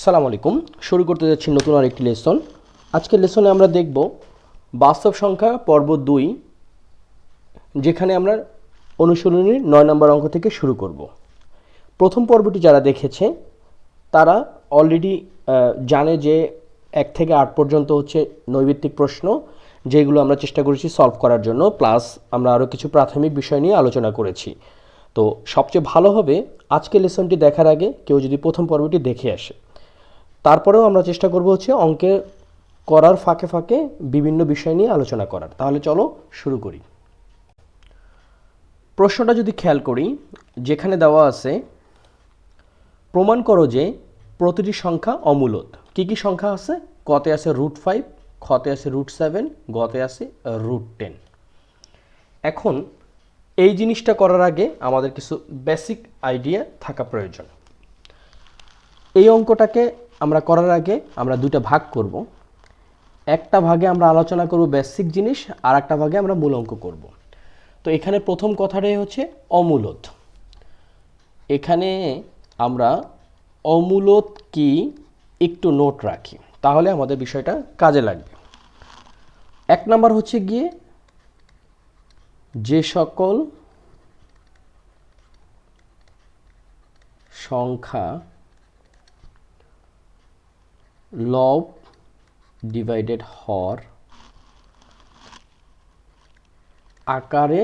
আসসালামু আলাইকুম। শুরু করতে যাচ্ছি নতুন আরেকটি লেসন। আজকের লেসনে আমরা দেখব বাস্তব সংখ্যা পর্ব 2, যেখানে আমরা অনুশীলনীর 9 নম্বর অঙ্ক থেকে শুরু করব। প্রথম পর্বটি যারা দেখেছে তারা অলরেডি জানে যে 1 থেকে 8 পর্যন্ত হচ্ছে নৈবিত্তিক প্রশ্ন, যেগুলো আমরা চেষ্টা করেছি সলভ করার জন্য, প্লাস আমরা আরও কিছু প্রাথমিক বিষয় নিয়ে আলোচনা করেছি। তো সবচেয়ে ভালো হবে আজকের লেসনটি দেখার আগে কেউ যদি প্রথম পর্বটি দেখে আসে। তারপরেও আমরা চেষ্টা করব হচ্ছে অঙ্কের করার ফাঁকে ফাঁকে বিভিন্ন বিষয় নিয়ে আলোচনা করার। তাহলে চলো শুরু করি। প্রশ্নটা যদি খেয়াল করি, যেখানে দেওয়া আছে প্রমাণ করো যে প্রতিটি সংখ্যা অমূলদ। কি কি সংখ্যা আছে? কতে আছে √5, খতে আছে √7, গতে আছে √10। এখন এই জিনিসটা করার আগে আমাদের কিছু বেসিক আইডিয়া থাকা প্রয়োজন। এই অঙ্কটাকে আমরা করার আগে আমরা দুইটা ভাগ করব। একটা ভাগে আমরা আলোচনা করব বেসিক জিনিস, আর একটা ভাগে আমরা মূল অঙ্ক করব। তো এখানে প্রথম কথাটাই হচ্ছে অমূলদ। এখানে আমরা অমূলদ কি একটু নোট রাখি, তাহলে আমাদের বিষয়টা কাজে লাগবে। 1 নাম্বার হচ্ছে গিয়ে যে সকল সংখ্যা লব ডিভাইডেড হর আকারে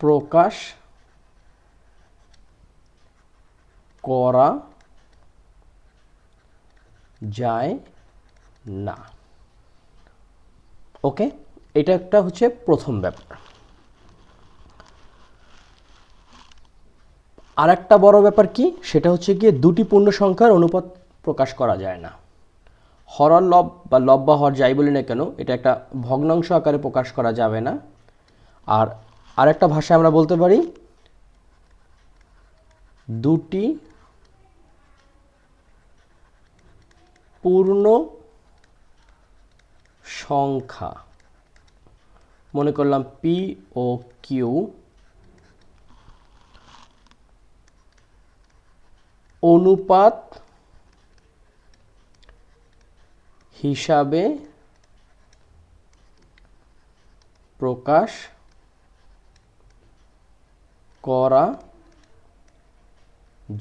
প্রকাশ করা যায় না। ওকে, এটা একটা হচ্ছে প্রথম ব্যাপার। আর একটা বড় ব্যাপার কি, সেটা হচ্ছে গিয়ে দুটি পূর্ণ সংখ্যার অনুপাত প্রকাশ করা যায় না। হরর লব বা লব বা হর যাই বলি না কেন, এটা একটা ভগ্নাংশ আকারে প্রকাশ করা যাবে না। আর আরেকটা ভাষায় আমরা বলতে পারি দুটি পূর্ণ সংখ্যা, মনে করলাম পি ও কিউ, অনুপাত হিসাবে প্রকাশ করা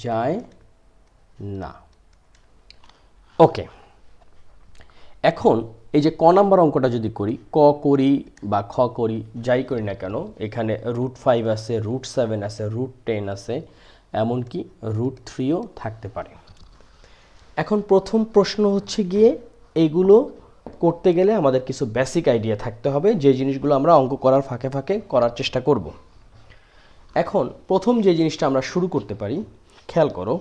যায় না। ওকে, এখন এই যে ক নাম্বার অঙ্কটা যদি করি, ক করি বা খ করি, যাই করি না কেন, এখানে √5 আছে, √7 আছে, √10 আছে, এমনকি √3ও থাকতে পারে। এখন প্রথম প্রশ্ন হচ্ছে গিয়ে এইগুলো করতে গেলে আমাদের কিছু বেসিক আইডিয়া থাকতে হবে, যে জিনিসগুলো আমরা অঙ্ক করার ফাঁকে ফাঁকে করার চেষ্টা করব। এখন প্রথম যে জিনিসটা আমরা শুরু করতে পারি, খেয়াল করো,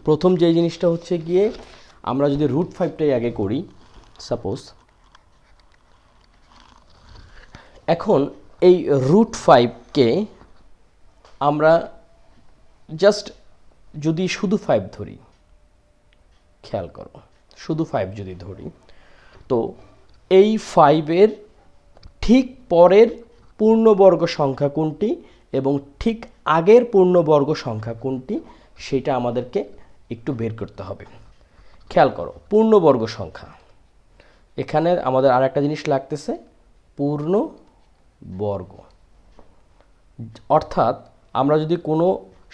প্রথম যে জিনিসটা হচ্ছে গিয়ে আমরা যদি √5টাই আগে করি সাপোজ। এখন এই √5কে আমরা জাস্ট যদি শুধু 5 ধরি, খেয়াল করো, শুধু 5 যদি ধরি, তো এই 5-এর ঠিক পরের পূর্ণবর্গ সংখ্যা কোনটি এবং ঠিক আগের পূর্ণবর্গ সংখ্যা কোনটি, সেটা আমাদেরকে একটু বের করতে হবে। খেয়াল করো, পূর্ণবর্গ সংখ্যা, এখানে আমাদের আর একটা জিনিস লাগতেছে, পূর্ণবর্গ। অর্থাৎ আমরা যদি কোনো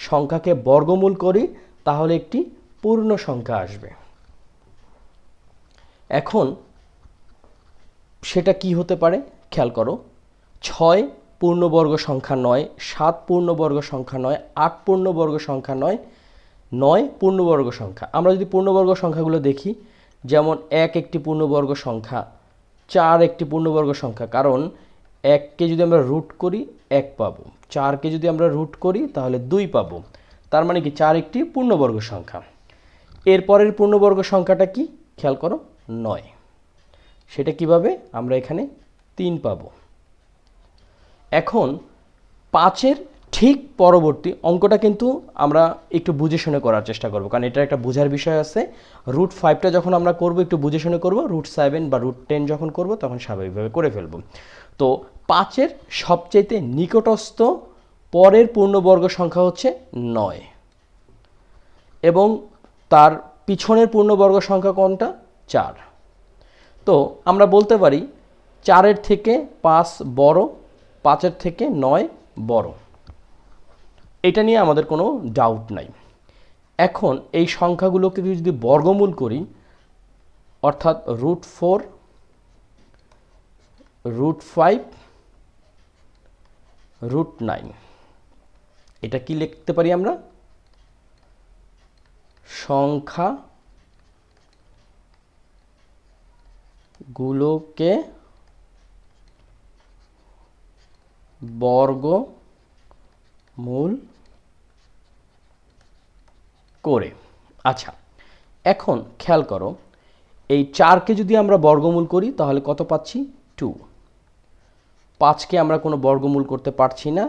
সংখ্যাকে বর্গমূল করি তাহলে একটি পূর্ণ সংখ্যা আসবে। এখন সেটা কি হতে পারে? খেয়াল করো, 6 পূর্ণবর্গ সংখ্যা নয়, 7 পূর্ণবর্গ সংখ্যা নয়, 8 পূর্ণবর্গ সংখ্যা নয়, 9 পূর্ণবর্গ সংখ্যা। আমরা যদি পূর্ণবর্গ সংখ্যাগুলো দেখি, যেমন 1 একটি পূর্ণবর্গ সংখ্যা, 4 একটি পূর্ণবর্গ সংখ্যা, কারণ 1কে যদি আমরা রুট করি 1 পাবো, 4কে যদি আমরা রুট করি তাহলে 2 পাবো। তার মানে কি 4 একটি পূর্ণবর্গ সংখ্যা। এরপরের পূর্ণবর্গ সংখ্যাটা কি? খেয়াল করো, 9। সেটা কিভাবে? আমরা এখানে 3 পাবো। এখন 5-এর ঠিক পরবর্তী অঙ্কটা কিন্তু আমরা একটু বুঝে শুনে করার চেষ্টা করব, কারণ এটা একটা বোঝার বিষয় আছে। √5টা যখন আমরা করব একটু বুঝে শুনে করব, √7 বা √10 যখন করব তখন স্বাভাবিকভাবে করে ফেলব। তো 5-এর সবচেয়ে নিকটস্থ পরের পূর্ণবর্গ সংখ্যা হচ্ছে 9 এবং তার পিছনের পূর্ণবর্গ সংখ্যা কোনটা? 4। তো আমরা বলতে পারি 4-এর থেকে 5 বড়, 5-এর থেকে 9 বড়। এটা নিয়ে আমাদের কোনো ডাউট নাই। এখন এই সংখ্যাগুলোকে যদি বর্গমূল করি, অর্থাৎ √4, √5, √9, এটা কি লিখতে পারি আমরা? সংখ্যাগুলোকে বর্গমূল করে। আচ্ছা, এখন খেয়াল করো, এই 4কে যদি আমরা বর্গমূল করি তাহলে কত পাচ্ছি? 2। 5কে আমরা কোনো বর্গমূল করতে পারছি না,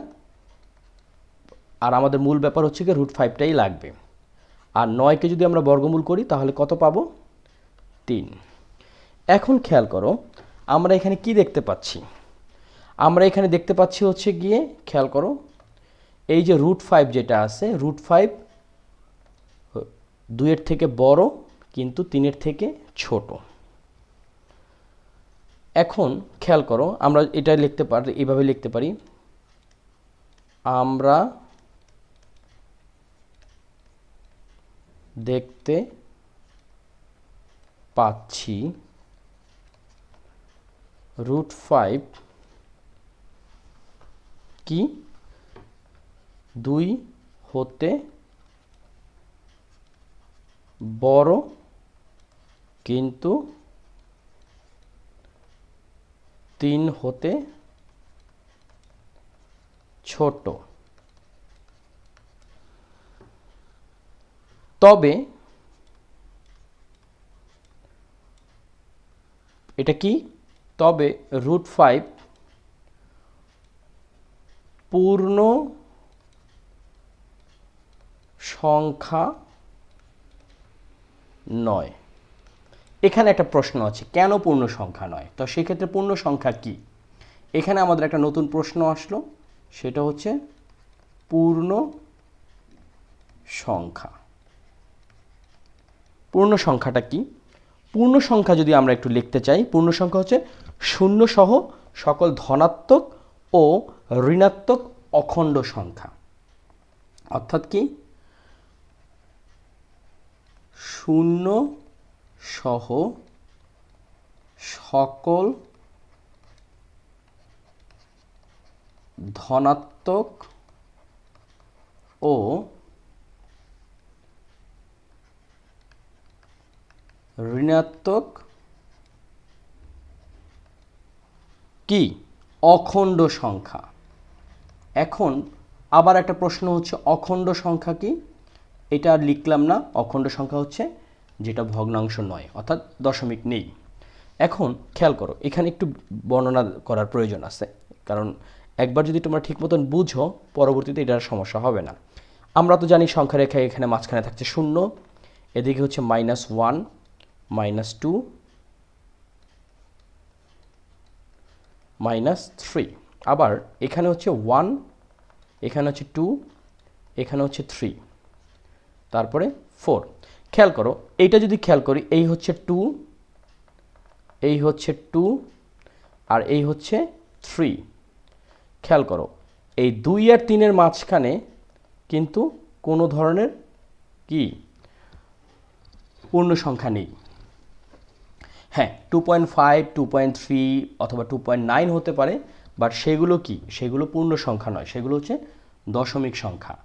আর আমাদের মূল ব্যাপার হচ্ছে কি √5টাই লাগবে। আর 9কে যদি আমরা বর্গমূল করি তাহলে কত পাবো? 3। এখন খেয়াল করো, আমরা এখানে কি দেখতে পাচ্ছি? আমরা এখানে দেখতে পাচ্ছি হচ্ছে গিয়ে, খেয়াল করো, এই যে √5 যেটা আছে, √5 2-এর থেকে বড় কিন্তু 3-এর থেকে ছোট। এখন খেয়াল করো, আমরা এটা লিখতে পারি, এইভাবে লিখতে পারি, আমরা দেখতে পাচ্ছি √5 কি 2 হতে বড় কিন্তু 3 হতে ছোট। তবে এটা কি? তবে √5 পূর্ণ সংখ্যা নয়। এখানে একটা প্রশ্ন আছে, কেন পূর্ণ সংখ্যা নয়? তো সেক্ষেত্রে পূর্ণ সংখ্যা কি? এখানে আমাদের একটা নতুন প্রশ্ন আসলো, সেটা হচ্ছে পূর্ণ সংখ্যা। পূর্ণ সংখ্যাটা কি? পূর্ণ সংখ্যা যদি আমরা একটু লিখতে চাই, পূর্ণ সংখ্যা হচ্ছে শূন্য সহ সকল ধনাত্মক ও ঋণাত্মক অখণ্ড সংখ্যা। অর্থাৎ কি? শূন্য সহ সকল ধনাত্মক ও ঋণাত্মক কি? অখণ্ড সংখ্যা। এখন আবার একটা প্রশ্ন হচ্ছে, অখণ্ড সংখ্যা কি? এটা আর লিখলাম না। অখণ্ড সংখ্যা হচ্ছে যেটা ভগ্নাংশ নয়, অর্থাৎ দশমিক নেই। এখন খেয়াল করো, এখানে একটু বর্ণনা করার প্রয়োজন আছে, কারণ একবার যদি তোমরা ঠিক মতন বুঝো, পরবর্তীতে এটার সমস্যা হবে না। আমরা তো জানি সংখ্যা রেখা এখানে মাঝখানে থাকছে 0, এদিকে হচ্ছে -1, -2, -3, আবার এখানে হচ্ছে 1, এখানে হচ্ছে 2, এখানে হচ্ছে 3, তারপরে 4। খেয়াল করো, এইটা যদি খেয়াল করি, এই হচ্ছে 2, এই হচ্ছে 2, আর এই হচ্ছে 3। খেয়াল করো, এই 2 আর 3-এর মাঝখানে কিন্তু কোনো ধরনের কি পূর্ণ সংখ্যা নেই। হ্যাঁ, 2.5, 2.3 অথবা 2.9 হতে পারে, বাট সেগুলো কি? সেগুলো পূর্ণ সংখ্যা নয়, সেগুলো হচ্ছে দশমিক সংখ্যা।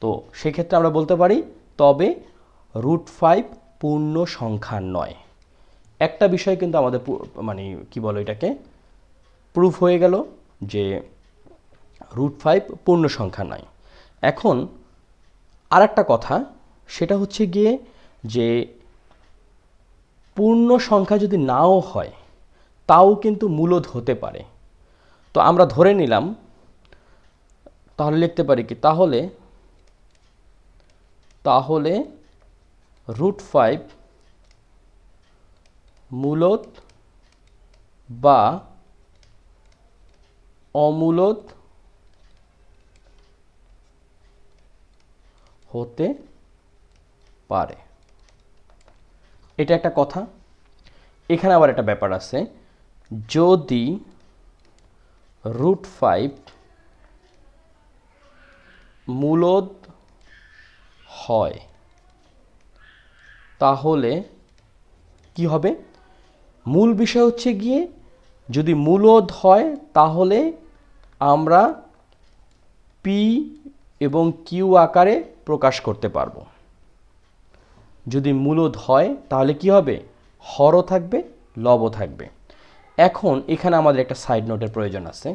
তো সেক্ষেত্রে আমরা বলতে পারি, তবে √5 পূর্ণ সংখ্যা নয়। একটা বিষয় কিন্তু আমাদের মানে কি বলো এটাকে, প্রুফ হয়ে গেল যে √5 পূর্ণ সংখ্যা নয়। এখন আর একটা কথা, সেটা হচ্ছে গিয়ে যে পূর্ণ সংখ্যা যদি নাও হয়, তাও কিন্তু মূলদ হতে পারে। তো আমরা ধরে নিলাম, তাহলে লিখতে পারি কি? তাহলে √5 মূলদ বা অমূলদ হতে পারে। এটা একটা কথা। এখানে আবার একটা ব্যাপার আছে, যদি √5 মূলদ হয় তাহলে কি হবে? মূল বিষয় হচ্ছে গিয়ে যদি মূলদ হয় তাহলে আমরা পি এবং কিউ আকারে প্রকাশ করতে পারবো। যদি মূলদ হয় তাহলে কি হবে? হরও থাকবে, লবও থাকবে। এখন এখানে আমাদের একটা সাইড নোটের প্রয়োজন আছে।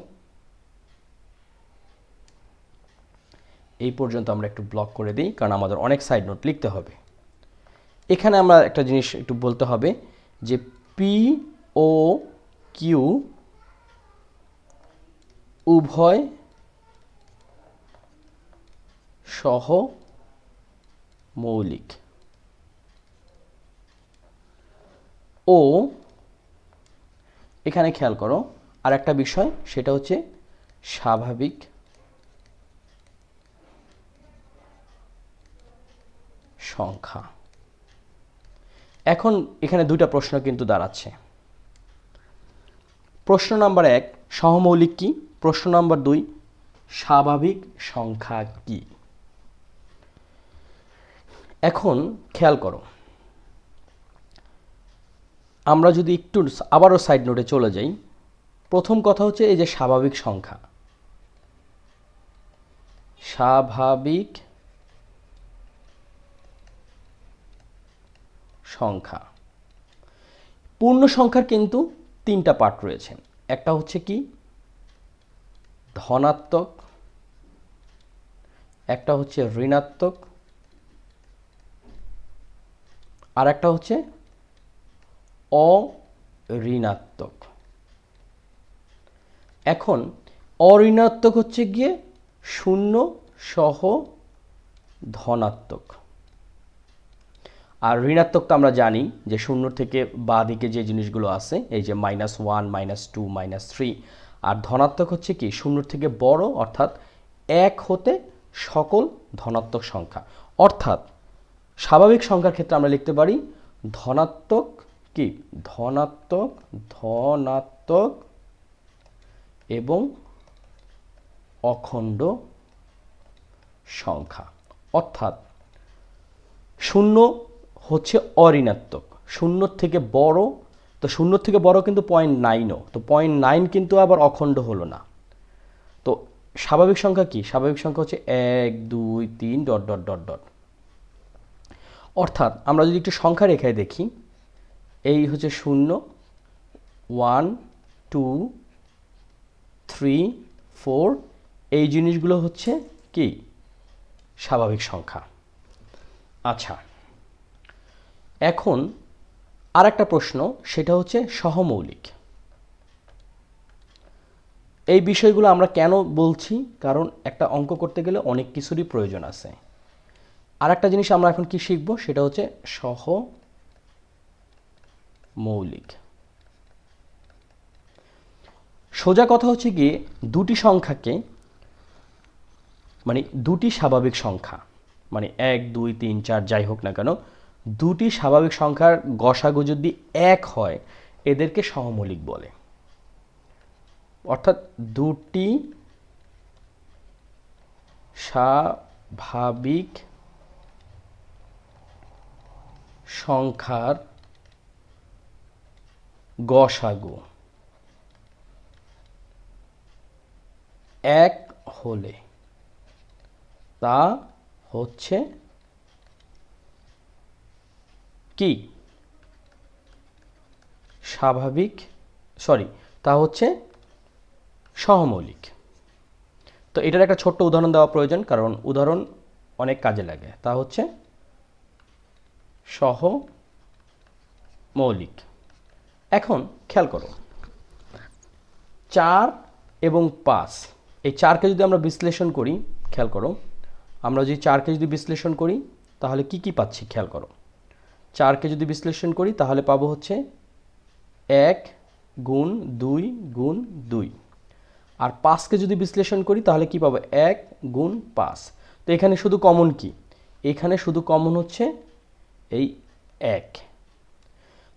এই পর্যন্ত আমরা একটু ব্লক করে দিই, কারণ আমাদের অনেক সাইড নোট লিখতে হবে। এখানে আমরা একটা জিনিস একটু বলতে হবে যে পি ও কিউ উভয় সহমৌলিক ও, এখানে খেয়াল করো আর একটা বিষয়, সেটা হচ্ছে স্বাভাবিক সংখ্যা। এখন এখানে দুইটা প্রশ্ন কিন্তু দাঁড়াচ্ছে। প্রশ্ন নাম্বার 1 সহমৌলিক কি, প্রশ্ন নাম্বার 2 স্বাভাবিক সংখ্যা কি। এখন খেয়াল করো, আমরা যদি একটু আবারও সাইড নোটে চলে যাই, প্রথম কথা হচ্ছে এই যে স্বাভাবিক সংখ্যা, স্বাভাবিক সংখ্যা, পূর্ণ সংখ্যার কিন্তু তিনটা পার্ট রয়েছে। একটা হচ্ছে কি ধনাত্মক, একটা হচ্ছে ঋণাত্মক, আর একটা হচ্ছে অঋণাত্মক। এখন অঋণাত্মক হচ্ছে গিয়ে 0 সহ ধনাত্মক, আর ঋণাত্মক তো আমরা জানি যে 0 থেকে বাঁ দিকে যে জিনিসগুলো আছে, এই যে -1, -2, -3। আর ধনাত্মক হচ্ছে কি 0 থেকে বড়, অর্থাৎ 1 হতে সকল ধনাত্মক সংখ্যা। অর্থাৎ স্বাভাবিক সংখ্যার ক্ষেত্রে আমরা লিখতে পারি ধনাত্মক কি ধনাত্মক, ধনাত্মক এবং অখণ্ড সংখ্যা। অর্থাৎ 0 হচ্ছে অঋণাত্মক, 0 থেকে বড়, তো 0 থেকে বড় কিন্তু 0.9ও, তো 0.9 কিন্তু আবার অখণ্ড হলো না। তো স্বাভাবিক সংখ্যা কি? স্বাভাবিক সংখ্যা হচ্ছে 1, 2, 3 ডট ডট ডট ডট। অর্থাৎ আমরা যদি একটু সংখ্যা রেখায় দেখি, এই হচ্ছে 0, 1, 2, 3, 4, এই জিনিসগুলো হচ্ছে কি স্বাভাবিক সংখ্যা। আচ্ছা, এখন আর একটা প্রশ্ন, সেটা হচ্ছে সহমৌলিক। এই বিষয়গুলো আমরা কেন বলছি? কারণ একটা অঙ্ক করতে গেলে অনেক কিছুরই প্রয়োজন আছে। আর একটা জিনিস আমরা এখন কি শিখব, সেটা হচ্ছে সহমৌলিক। সোজা কথা হচ্ছে গিয়ে দুটি সংখ্যাকে, মানে দুটি স্বাভাবিক সংখ্যা, মানে 1, 2, 3, 4 যাই হোক না কেন, দুটি স্বাভাবিক সংখ্যার গসাগু যদি 1 হয় এদেরকে সহমৌলিক বলে। অর্থাৎ দুটি স্বাভাবিক সংখ্যার গসাগু 1 হলে তা হচ্ছে কি স্বাভাবিক, তা হচ্ছে সহমৌলিক। তো এটার একটা ছোট্ট উদাহরণ দেওয়া প্রয়োজন, কারণ উদাহরণ অনেক কাজে লাগে। তা হচ্ছে সহমৌলিক। এখন খেয়াল করো, 4 এবং 5, এই 4কে যদি আমরা বিশ্লেষণ করি, খেয়াল করো, আমরা যদি 4কে যদি বিশ্লেষণ করি তাহলে কি কি পাচ্ছি খেয়াল করো। 4কে যদি বিশ্লেষণ করি তাহলে পাবো হচ্ছে 1 গুণ 2 গুণ 2, আর 5কে যদি বিশ্লেষণ করি তাহলে কি পাবো 1 গুণ 5। তো এখানে শুধু কমন কি, এখানে শুধু কমন হচ্ছে এই 1।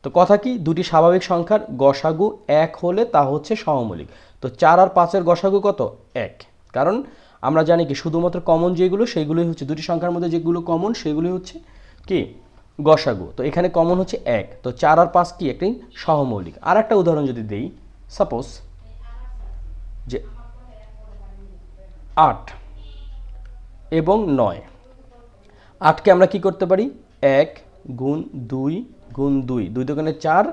তো কথা কি, দুটি স্বাভাবিক সংখ্যার গসাগু 1 হলে তা হচ্ছে সহমৌলিক। তো 4 আর 5-এর গসাগু কত? 1। কারণ আমরা জানি কি শুধুমাত্র কমন যেগুলো সেইগুলোই হচ্ছে, দুটি সংখ্যার মধ্যে যেগুলো কমন সেগুলোই হচ্ছে কি গসাগু। তো এখানে কমন হচ্ছে 1। তো 4 আর 5 কি একটি সহমৌলিক। আর একটা উদাহরণ যদি দেই, সাপোজ যে 8 এবং 9। 8কে আমরা কি করতে পারি? 1 গুণ 2 গুণ 2, 2 দোকানে 4,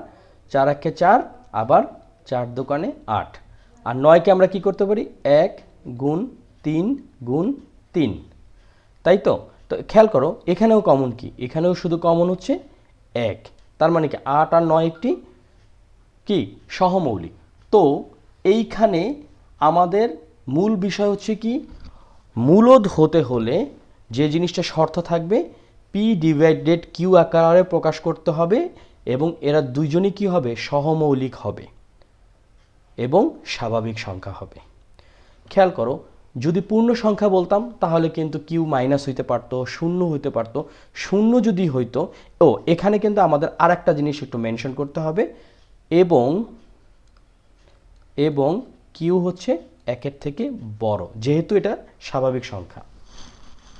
4 একে 4, আবার 4 দোকানে 8। আর 9কে আমরা কি করতে পারি? 1 গুণ 3 গুণ 3, তাই তো? তো খেয়াল করো এখানেও কমন কি, এখানেও শুধু কমন হচ্ছে 1। তার মানে কি 8 আর 9 একটি কি সহমৌলিক। তো এইখানে আমাদের মূল বিষয় হচ্ছে কি, মূলদ হতে হলে যে জিনিসটা শর্ত থাকবে পি ডিভাইডেড কিউ আকারে প্রকাশ করতে হবে, এবং এরা দুইজনই কি হবে? সহমৌলিক হবে এবং স্বাভাবিক সংখ্যা হবে। খেয়াল করো যদি পূর্ণ সংখ্যা বলতাম তাহলে কিন্তু কিউ মাইনাস হইতে পারতো, শূন্য হইতে পারতো। শূন্য যদি হইতো, ও এখানে কিন্তু আমাদের আর একটা জিনিস একটু মেনশন করতে হবে, এবং কিউ হচ্ছে 1-এর থেকে বড়, যেহেতু এটা স্বাভাবিক সংখ্যা।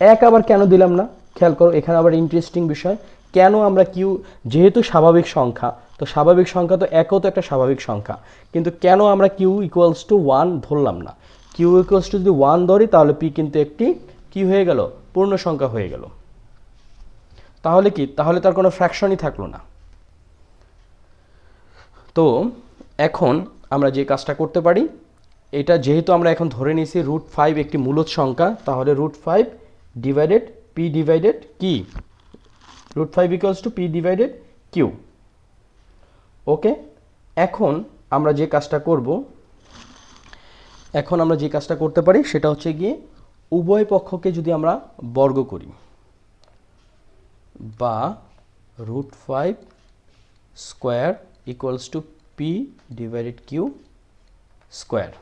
1 আবার কেন দিলাম না? খেয়াল করো এখানে আবার ইন্টারেস্টিং বিষয়, কেন আমরা কিউ, যেহেতু স্বাভাবিক সংখ্যা, তো স্বাভাবিক সংখ্যা তো 1ও তো একটা স্বাভাবিক সংখ্যা, কিন্তু কেন আমরা কিউ ইকুয়ালস টু 1 ধরলাম না? কিউ ইকুয়ালস টু যদি 1 ধরি তাহলে পি কিন্তু একটি কি হয়ে গেল? পূর্ণ সংখ্যা হয়ে গেল। তাহলে কি, তাহলে তার কোনো ফ্র্যাকশনই থাকলো না। তো এখন আমরা যে কাজটা করতে পারি, এটা যেহেতু আমরা এখন ধরে নিয়েছি √5 একটি মূলদ সংখ্যা, তাহলে √5 ডিভাইডেড পি ডিভাইডেড কি, √5 equals to P divided Q. Okay, এখন আমরা যে কাজটা করতে পারি সেটা হচ্ছে গিয়ে উভয় পক্ষকে যদি আমরা বর্গ করি, বা √5 square equals to P divided Q square,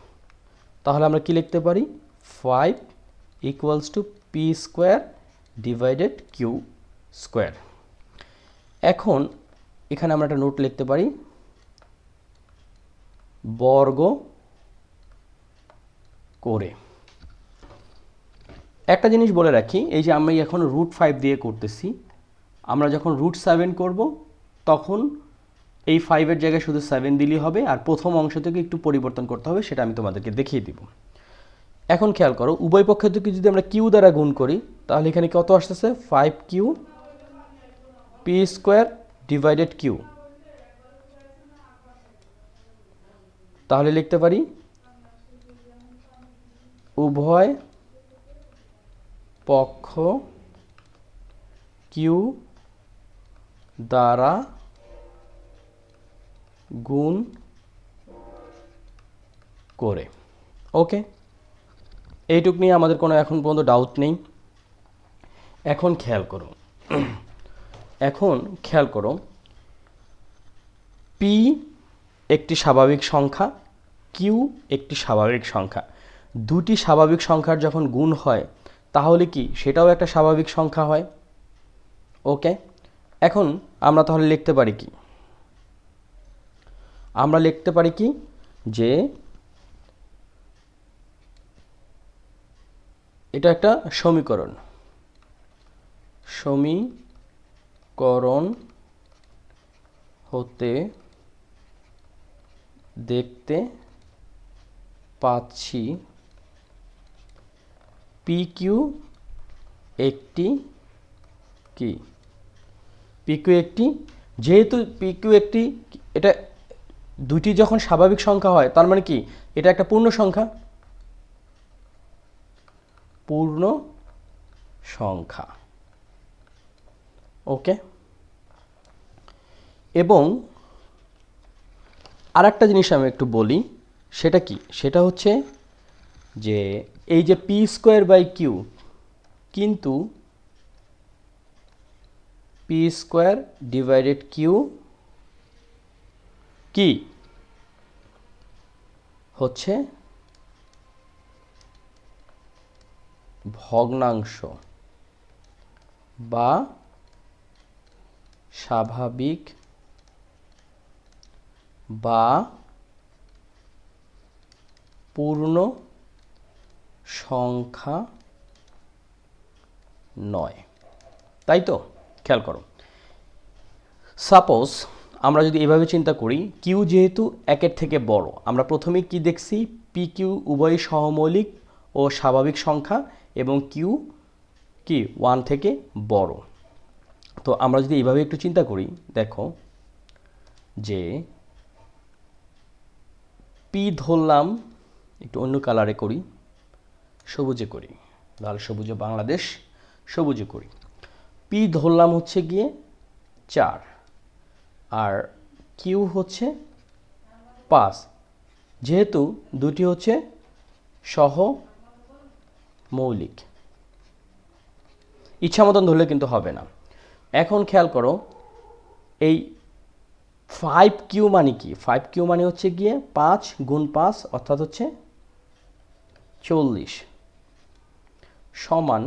তাহলে আমরা কি লিখতে পারি? 5 equals to P square divided Q square. এখন এখানে আমরা একটা নোট লিখতে পারি, বর্গ করে। একটা জিনিস বলে রাখি, এই যে আমি এখন √5 দিয়ে করতেছি, আমরা যখন √7 করব তখন এই 5-এর জায়গায় শুধু 7 দিলেই হবে, আর প্রথম অংশ থেকে একটু পরিবর্তন করতে হবে, সেটা আমি তোমাদেরকে দেখিয়ে দিব। এখন খেয়াল করো উভয় পক্ষ থেকে যদি আমরা কিউ দ্বারা গুণ করি তাহলে এখানে কত আসতেছে? 5q P square divided Q. তাহলে লিখতে পারি উভয় পক্ষ কিউ দ্বারা গুণ করে। ওকে, এইটুক নিয়ে আমাদের কোনো এখন পর্যন্ত ডাউট নেই। এখন খেয়াল করো পি একটি স্বাভাবিক সংখ্যা, কিউ একটি স্বাভাবিক সংখ্যা। দুটি স্বাভাবিক সংখ্যার যখন গুণ হয় তাহলে কি সেটাও একটা স্বাভাবিক সংখ্যা হয়। ওকে, এখন আমরা তাহলে লিখতে পারি কি? আমরা লিখতে পারি কি যে এটা একটা সমীকরণ হতে দেখতে পাচ্ছি পি কিউ একটি কি, পি কিউ একটি, যেহেতু পি কিউ একটি, এটা দুটি যখন স্বাভাবিক সংখ্যা হয় তার মানে কি এটা একটা পূর্ণ সংখ্যা। ওকে, এবং আর একটা জিনিস আমি একটু বলি, সেটা কি, সেটা হচ্ছে যে এই যে পি স্কোয়ার বাই কিউ, কিন্তু পি স্কোয়ার ডিভাইডেড কিউ কি হচ্ছে ভগ্নাংশ। বা স্বাভাবিক বা পূর্ণ সংখ্যা নয়। তাই তো? খেয়াল করো, সাপোজ আমরা যদি এভাবে চিন্তা করি, কিউ যেহেতু একের থেকে বড়, আমরা প্রথমে কি দেখছি, পি কিউ উভয়ই সহমৌলিক ও স্বাভাবিক সংখ্যা এবং কিউ কি 1 থেকে বড়। তো আমরা যদি এইভাবে একটু চিন্তা করি, দেখো যে পি ধরলাম, একটু অন্য কালারে করি, সবুজে করি, লাল সবুজে বাংলাদেশ, সবুজে করি। পি ধরলাম হচ্ছে গিয়ে 4 আর কিউ হচ্ছে 5, যেহেতু দুটি হচ্ছে সহমৌলিক। ইচ্ছা মতন ধরলে কিন্তু হবে না। এখন খেয়াল করো, এই 5Q মানে কি? 5Q মানে হচ্ছে গিয়ে 5 গুণ 5 অর্থাৎ হচ্ছে 40 সমান,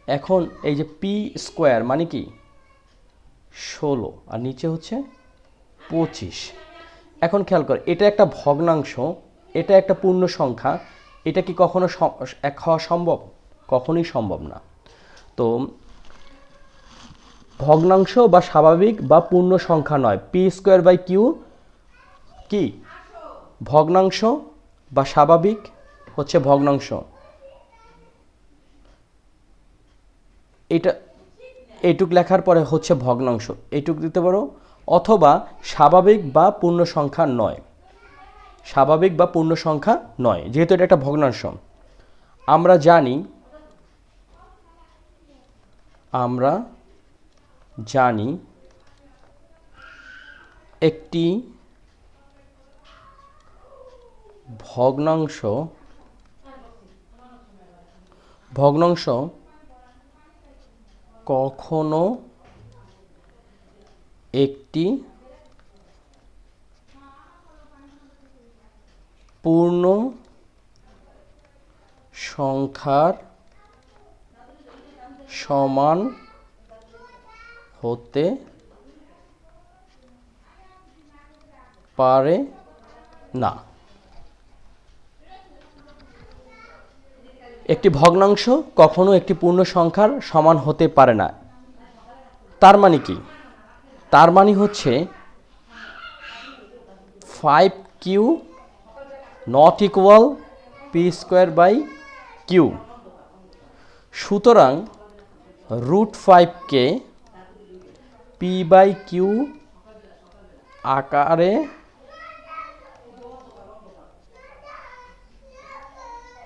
এখন এই যে পি স্কোয়ার মানে কি 16 আর নিচে হচ্ছে 25। এখন খেয়াল কর, এটা একটা ভগ্নাংশ, এটা একটা পূর্ণ সংখ্যা, এটা কি কখনো এক হওয়া সম্ভব? কখনোই সম্ভব না। তো ভগ্নাংশ বা স্বাভাবিক বা পূর্ণ সংখ্যা নয়, পি স্কোয়ার বাই কিউ কি ভগ্নাংশ বা স্বাভাবিক হচ্ছে ভগ্নাংশ। এটা এইটুক লেখার পরে হচ্ছে ভগ্নাংশ, এইটুক দিতে পারো, অথবা স্বাভাবিক বা পূর্ণ সংখ্যা নয়, স্বাভাবিক বা পূর্ণ সংখ্যা নয়, যেহেতু এটা একটা ভগ্নাংশ। আমরা জানি একটি ভগ্নাংশ কখনো একটি পূর্ণ সংখ্যার সমান হতে পারে না। একটি ভগ্নাংশ কখনো একটি পূর্ণ সংখ্যার সমান হতে পারে না। তার মানে কি? তার মানে হচ্ছে 5Q not equal P square by Q. সুতরাং √5কে পি বাই কিউ আকারে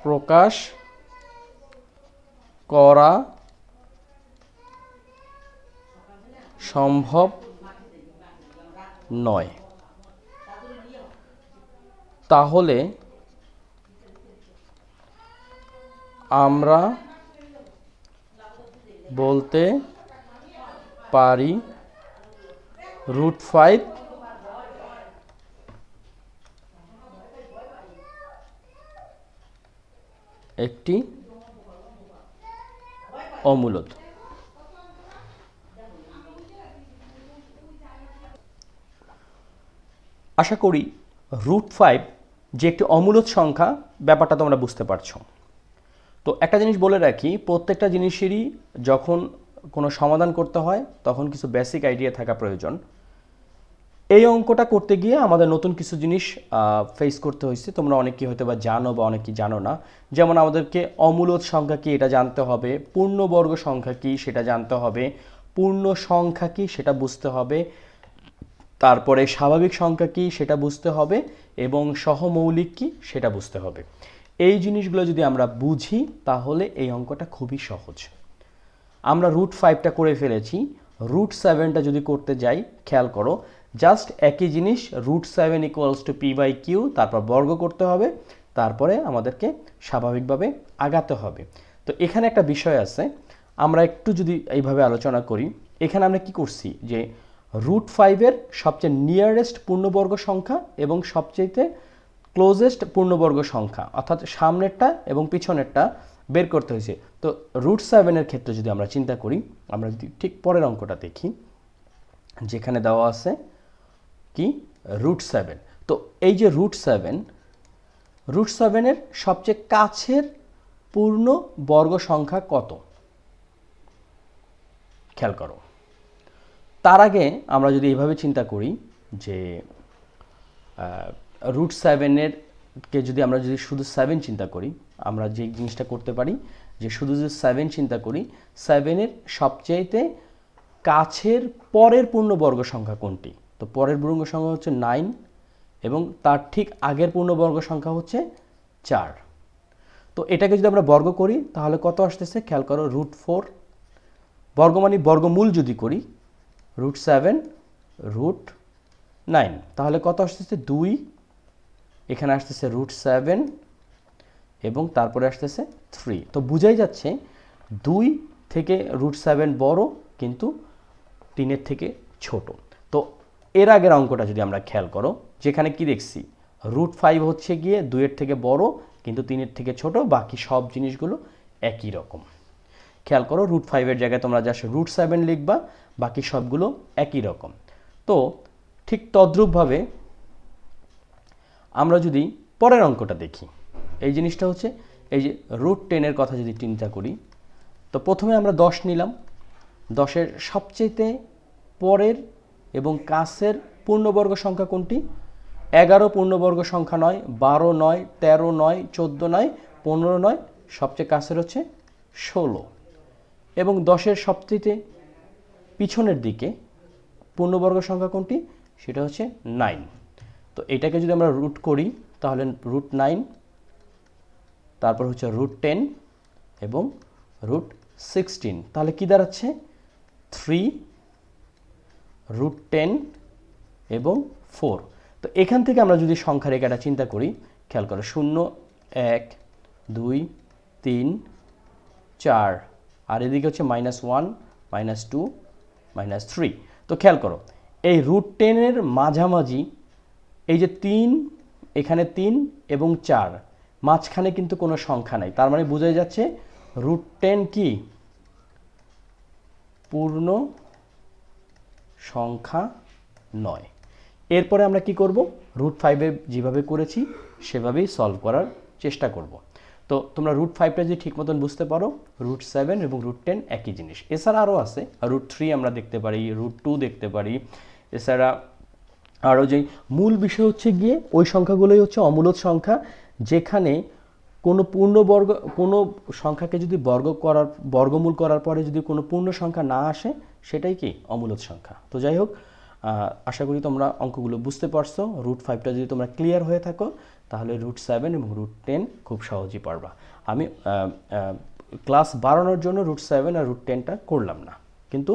প্রকাশ করা সম্ভব নয়। তাহলে আমরা বলতে পারি √5 একটি অমূলদ। আশা করি √5 যে একটি অমূলদ সংখ্যা, ব্যাপারটা তোমরা বুঝতে পারছো। তো একটা জিনিস বলে রাখি, প্রত্যেকটা জিনিসেরই যখন কোনো সমাধান করতে হয় তখন কিছু বেসিক আইডিয়া থাকা প্রয়োজন। এই অঙ্কটা করতে গিয়ে আমাদের নতুন কিছু জিনিস ফেস করতে হয়েছে। তোমরা অনেকেই হয়তো বা জানো বা অনেকেই জানো না। যেমন আমাদেরকে অমূলদ সংখ্যা কি এটা জানতে হবে, পূর্ণবর্গ সংখ্যা কি সেটা জানতে হবে, পূর্ণ সংখ্যা কি সেটা বুঝতে হবে, তারপরে স্বাভাবিক সংখ্যা কি সেটা বুঝতে হবে, এবং সহমৌলিক কি সেটা বুঝতে হবে। এই জিনিসগুলো যদি আমরা বুঝি তাহলে এই অঙ্কটা খুবই সহজ। আমরা √5টা করে ফেলেছি, √7টা যদি করতে যাই, খেয়াল করো জাস্ট একই জিনিস, √7 equals to P by Q, তারপর বর্গ করতে হবে, তারপরে আমাদেরকে স্বাভাবিকভাবে আগাতে হবে। তো এখানে একটা বিষয় আছে, আমরা একটু যদি এইভাবে আলোচনা করি, এখানে আমরা কি করছি যে √5-এর সবচেয়ে নিয়ারেস্ট পূর্ণবর্গ সংখ্যা এবং সবচেয়ে ক্লোজেস্ট পূর্ণবর্গ সংখ্যা, অর্থাৎ সামনেরটা এবং পিছনেরটা বের করতে হয়েছে। তো √7 ক্ষেত্রে যদি আমরা চিন্তা করি, আমরা যদি ঠিক পরের অঙ্কটা দেখি, যেখানে দেওয়া আছে কি √7। তো এই যে √7 সবচেয়ে কাছের পূর্ণ বর্গ সংখ্যা কত, খেয়াল করো। তার আগে আমরা যদি এইভাবে চিন্তা করি যে √7 যদি আমরা যদি শুধু 7 চিন্তা করি, আমরা যে জিনিসটা করতে পারি যে শুধু যদি 7 চিন্তা করি, 7 সবচেয়ে কাছের পরের পূর্ণবর্গ সংখ্যা কোনটি? তো পরের পূর্ণ সংখ্যা হচ্ছে 9 এবং তার ঠিক আগের পূর্ণবর্গ সংখ্যা হচ্ছে 4। তো এটাকে যদি আমরা বর্গ করি তাহলে কত আসতেছে, খেয়াল করো। √4 বর্গ মানে বর্গমূল যদি করি, √7 √9, তাহলে কত আসতেছে 2, এখানে আসতেছে √7 এবং তারপরে আসতেছে 3। তো বুঝাই যাচ্ছে 2 থেকে √7 বড় কিন্তু 3 থেকে ছোট। তো এর আগের অঙ্কটা যদি আমরা খেয়াল করো, যেখানে কি দেখছি, √5 হচ্ছে গিয়ে 2 থেকে বড় কিন্তু 3 থেকে ছোট, বাকি সব জিনিসগুলো একই রকম। খেয়াল করো, √5 জায়গায় তোমরা জাস্ট √7 লিখবা, বাকি সবগুলো একই রকম। তো ঠিক তদ্রূপভাবে আমরা যদি পরের অঙ্কটা দেখি, এই জিনিসটা হচ্ছে এই যে √10 কথা যদি চিন্তা করি, তো প্রথমে আমরা 10 নিলাম। 10 সবচেয়ে পরের এবং কাছের পূর্ণবর্গ সংখ্যা কোনটি? 11 পূর্ণবর্গ সংখ্যা নয়, 12 নয়, 13 নয়, 14 নয়, 15 নয়, সবচেয়ে কাছের হচ্ছে 16। এবং 10 সবচেয়ে পিছনের দিকে পূর্ণবর্গ সংখ্যা কোনটি? সেটা হচ্ছে 9। তো এটাকে যদি আমরা রুট করি তাহলে √9, তারপর হচ্ছে √10 এবং √16, তাহলে কি দাঁড়াচ্ছে 3, √10 এবং 4। তো এখান থেকে আমরা যদি সংখ্যা রেখাটা চিন্তা করি, খেয়াল করো, 0, 1, 2, 3, 4, আর এদিকে হচ্ছে -1, -2, -3। তো খেয়াল করো, এই √10 মাঝামাঝি এই যে 3, এখানে 3 এবং 4, মাঝখানে কিন্তু কোনো সংখ্যা নাই। তার মানে বোঝাই যাচ্ছে √10 কি পূর্ণ সংখ্যা নয়। এরপরে আমরা কি করব, √5 যেভাবে করেছি সেভাবেই সলভ করার চেষ্টা করব। তো তোমরা √5টা যদি ঠিক মতন বুঝতে পারো, √7 এবং √10 একই জিনিস। এছাড়া আরও আছে, √3 আমরা দেখতে পারি, √2 দেখতে পারি। এছাড়া আরও যে মূল বিষয় হচ্ছে গিয়ে ওই সংখ্যাগুলোই হচ্ছে অমূলদ সংখ্যা, যেখানে কোনো পূর্ণবর্গ কোনো সংখ্যাকে যদি বর্গমূল করার পরে যদি কোনো পূর্ণ সংখ্যা না আসে, সেটাই কি অমূলদ সংখ্যা। তো যাই হোক, আশা করি তোমরা অঙ্কগুলো বুঝতে পারছো। √5টা যদি তোমরা ক্লিয়ার হয়ে থাকো তাহলে √7 এবং √10 খুব সহজেই পারবা। আমি ক্লাস বাড়ানোর জন্য √7 আর √10টা করলাম না, কিন্তু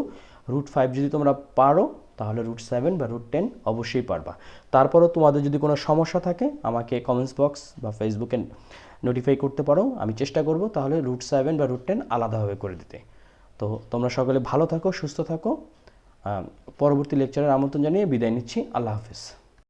√5 যদি তোমরা পারো তাহলে √7 বা √10 অবশ্যই পারবা। তারপরও তোমাদের যদি কোনো সমস্যা থাকে আমাকে কমেন্টস বক্স বা ফেসবুকে নোটিফাই করতে পারো, আমি চেষ্টা করব তাহলে √7 বা √10 আলাদাভাবে করে দিতে। তো তোমরা সকলে ভালো থাকো, সুস্থ থাকো। পরবর্তী লেকচারের আমন্ত্রণ জানিয়ে বিদায় নিচ্ছি। আল্লাহ হাফিজ।